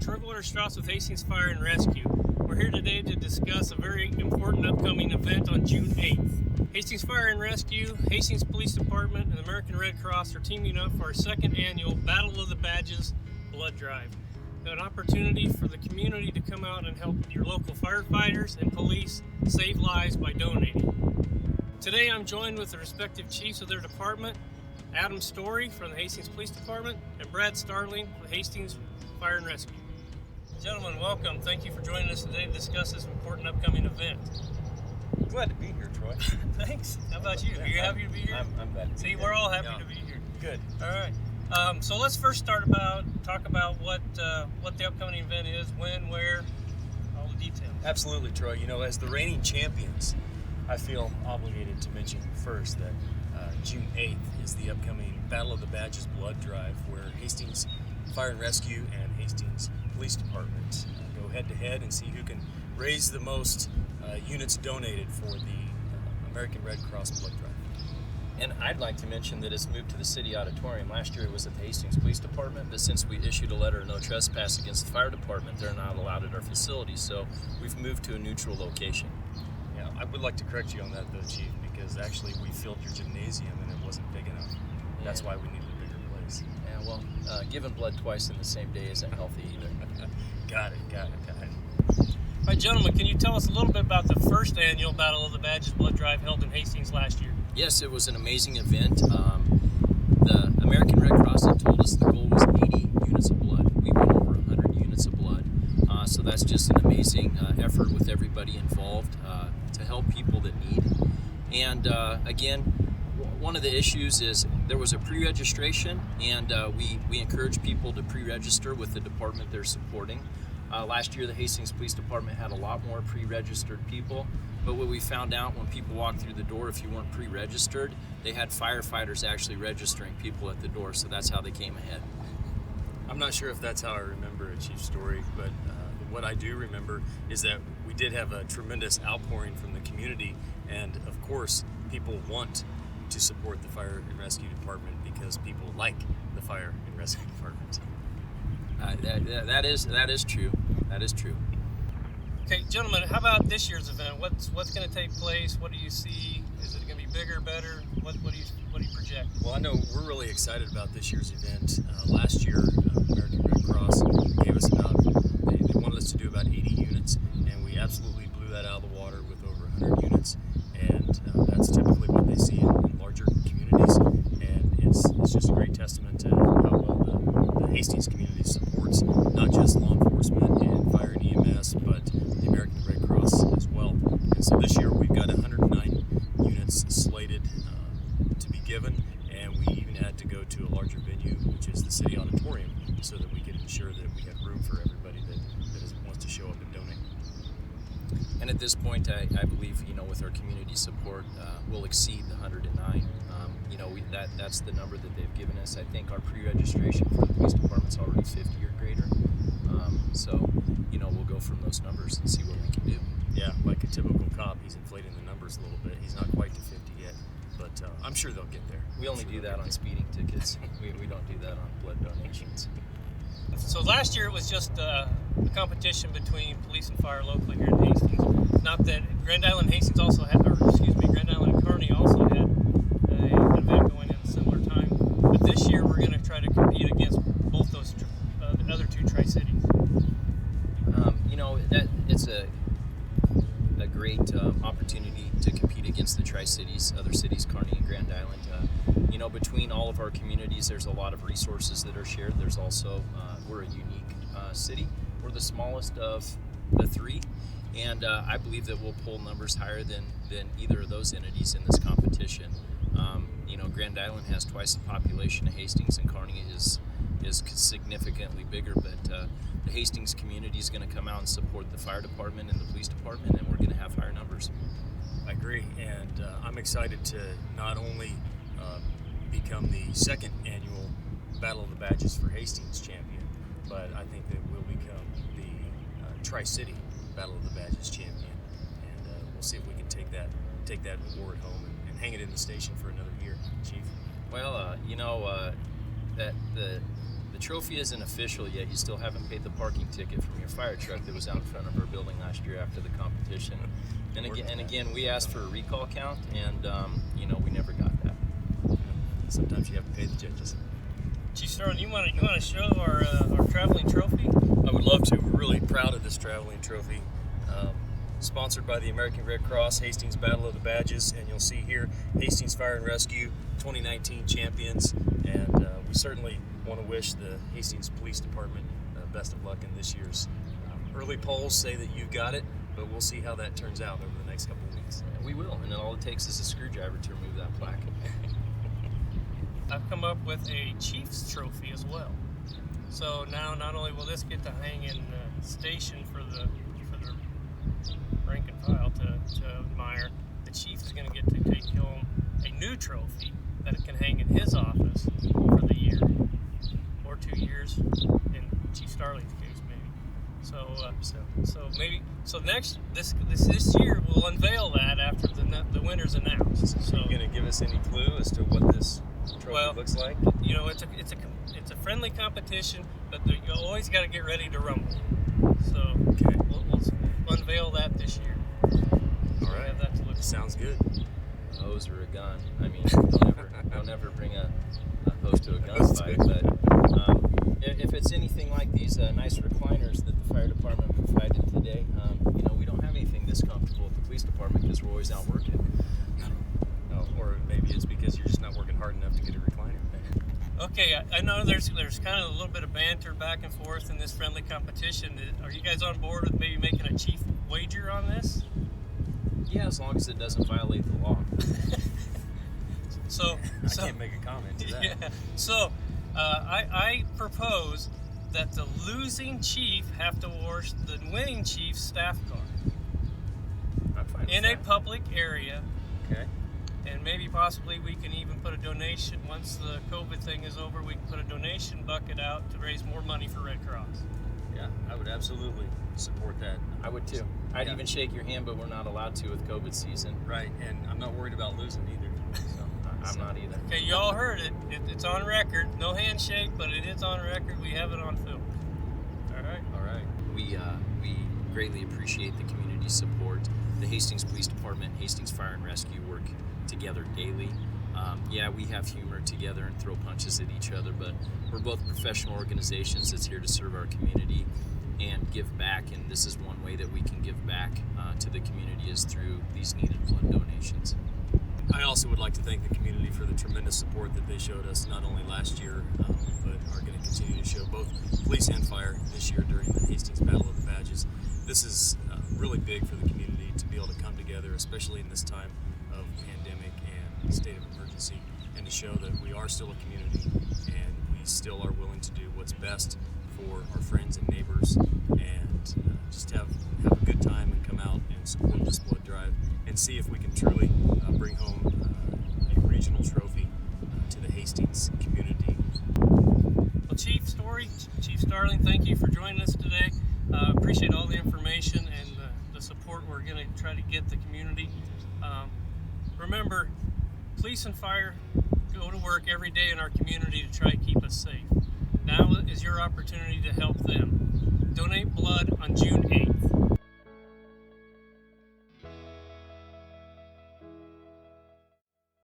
Trevor Strauss with Hastings Fire and Rescue. We're here today to discuss a very important upcoming event on June 8th. Hastings Fire and Rescue, Hastings Police Department, and the American Red Cross are teaming up for our second annual Battle of the Badges Blood Drive. An opportunity for the community to come out and help your local firefighters and police save lives by donating. Today I'm joined with the respective chiefs of their department, Adam Story from the Hastings Police Department and Brad Starling with Hastings Fire and Rescue. Gentlemen, welcome. Thank you for joining us today to discuss this important upcoming event. Glad to be here, Troy. Thanks. How about you? Are you happy to be here? I'm glad to be here. See, we're all happy to be here. Good. All right. So let's first talk about what the upcoming event is, when, where, all the details. Absolutely, Troy. You know, as the reigning champions, I feel obligated to mention first that June 8th is the upcoming Battle of the Badges Blood Drive, where Hastings Fire and Rescue and Hastings Police Department go head-to-head and see who can raise the most units donated for the American Red Cross Blood Drive. And I'd like to mention that it's moved to the City Auditorium. Last year it was at the Hastings Police Department, but since we issued a letter of no trespass against the fire department, they're not allowed at our facility, so we've moved to a neutral location. Yeah, I would like to correct you on that though, Chief, because actually we filled your gymnasium and it wasn't big enough. That's why we needed a bigger place. Yeah, well, giving blood twice in the same day isn't healthy either. Got it. All right, gentlemen, can you tell us a little bit about the first annual Battle of the Badges Blood Drive held in Hastings last year? Yes, it was an amazing event. The American Red Cross had told us the goal was 80 units of blood. We went over 100 units of blood. So that's just an amazing effort with everybody involved to help people that need. And again, one of the issues is there was a pre-registration, and we encourage people to pre-register with the department they're supporting. Last year, the Hastings Police Department had a lot more pre-registered people, but what we found out when people walked through the door, if you weren't pre-registered, they had firefighters actually registering people at the door, so that's how they came ahead. I'm not sure if that's how I remember it, Chief Story, but what I do remember is that we did have a tremendous outpouring from the community, and of course, people want to support the Fire and Rescue Department because people like the Fire and Rescue Department. That is true. That is true. Okay, gentlemen, how about this year's event? What's going to take place? What do you see? Is it going to be bigger, better? What do you project? Well, I know we're really excited about this year's event. Last year, American Red Cross gave us they wanted us to do about 80 units, and we absolutely blew that out of the water with over 100 units. And that's typically what they see in larger communities, and it's just a great testament to how well the Hastings community supports not just law enforcement and fire and EMS, but the American Red Cross as well. And so this year we've got 109 units slated to be given, and we even had to go to a larger venue, which is the City Auditorium, so that we could ensure that we had room for everybody that wants to show up and donate. And at this point, I believe, with our community support, we'll exceed the 109. That's the number that they've given us. I think our pre-registration for the police department's already 50 or greater. So, we'll go from those numbers and see what we can do. Yeah, like a typical cop, he's inflating the numbers a little bit. He's not quite to 50 yet, but I'm sure they'll get there. We only do that on speeding tickets. We don't do that on blood donations. So last year it was just a competition between police and fire locally here in Hastings. Not that Grand Island and Kearney also had an event going at a similar time. But this year we're going to try to compete against both those the other two Tri-Cities. It's a great opportunity to compete against the Tri-Cities, other cities, Kearney and Grand Island. Between all of our communities, there's a lot of resources that are shared. There's also, we're a unique city. We're the smallest of the three, and I believe that we'll pull numbers higher than either of those entities in this competition. Grand Island has twice the population of Hastings, and Kearney is significantly bigger, but the Hastings community is going to come out and support the fire department and the police department, and we're going to have higher numbers. I agree, and I'm excited to not only become the second annual Battle of the Badges for Hastings champion, but I think that we'll become the Tri-City Battle of the Badges champion, and we'll see if we can take that reward home and hang it in the station for another year, Chief. Well, that the The trophy isn't official yet. You still haven't paid the parking ticket from your fire truck that was out in front of our building last year after the competition. And again, we asked for a recall count, and we never got that. Sometimes you have to pay the judges. Chief Starling, you want to show our traveling trophy? I would love to. We're really proud of this traveling trophy. Sponsored by the American Red Cross, Hastings Battle of the Badges, and you'll see here Hastings Fire and Rescue 2019 champions, and we certainly want to wish the Hastings Police Department best of luck in this year's. Early polls say that you've got it, but we'll see how that turns out over the next couple of weeks. And we will, and then all it takes is a screwdriver to remove that plaque. I've come up with a Chiefs trophy as well. So now not only will this get to hang in the station for the rank and file to admire, the Chief is going to get to take home a new trophy that it can hang in his office for the year or 2 years in Chief Starling's case maybe. So next this year we'll unveil that after the winner's announced. So Are you going to give us any clue as to what this trophy looks like? It's a friendly competition, but you always got to get ready to rumble. So Okay. we'll unveil that this year. All right. Have that to look. Sounds good. A hose or a gun. I mean, they'll never bring a hose to a gunfight. But if it's anything like these nice recliners that the fire department provided today, we don't have anything this comfortable at the police department because we're always out working. No, or maybe it's because you're just not working hard enough to get a recliner. Okay, I know there's kind of a little bit of banter back and forth in this friendly competition. Are you guys on board with maybe making a chief wager on this? Yeah, as long as it doesn't violate the law. I can't make a comment to that. Yeah. So I propose that the losing chief have to wash the winning chief's staff car I'm fine with in that. a public area. Okay. And maybe possibly we can even put a donation, once the COVID thing is over, we can put a donation bucket out to raise more money for Red Cross. Yeah, I would absolutely support that. I would too. I'd even shake your hand, but we're not allowed to with COVID season. Right, and I'm not worried about losing either. So I'm not either. Okay, you all heard it. It's on record. No handshake, but it is on record. We have it on film. All right. All right. We greatly appreciate the community support. The Hastings Police Department, Hastings Fire and Rescue work together daily. We have humor together and throw punches at each other, but we're both professional organizations that's here to serve our community and give back, and this is one way that we can give back to the community is through these needed blood donations. I also would like to thank the community for the tremendous support that they showed us not only last year, but are going to continue to show both police and fire this year during the Hastings Battle of the Badges. This is really big for the community to be able to come together, especially in this time of pandemic and state of emergency, and to show that we are still a community and we still are willing to do what's best for our friends and neighbors, and just have a good time and come out and support this blood drive and see if we can truly bring home a regional trophy to the Hastings community. Well, Chief Starling, thank you for joining us today. Appreciate all the information and the support we're going to try to get the community. Remember, police and fire go to work every day in our community to try to keep us safe. Now is your opportunity to help them. Donate blood on June 8th.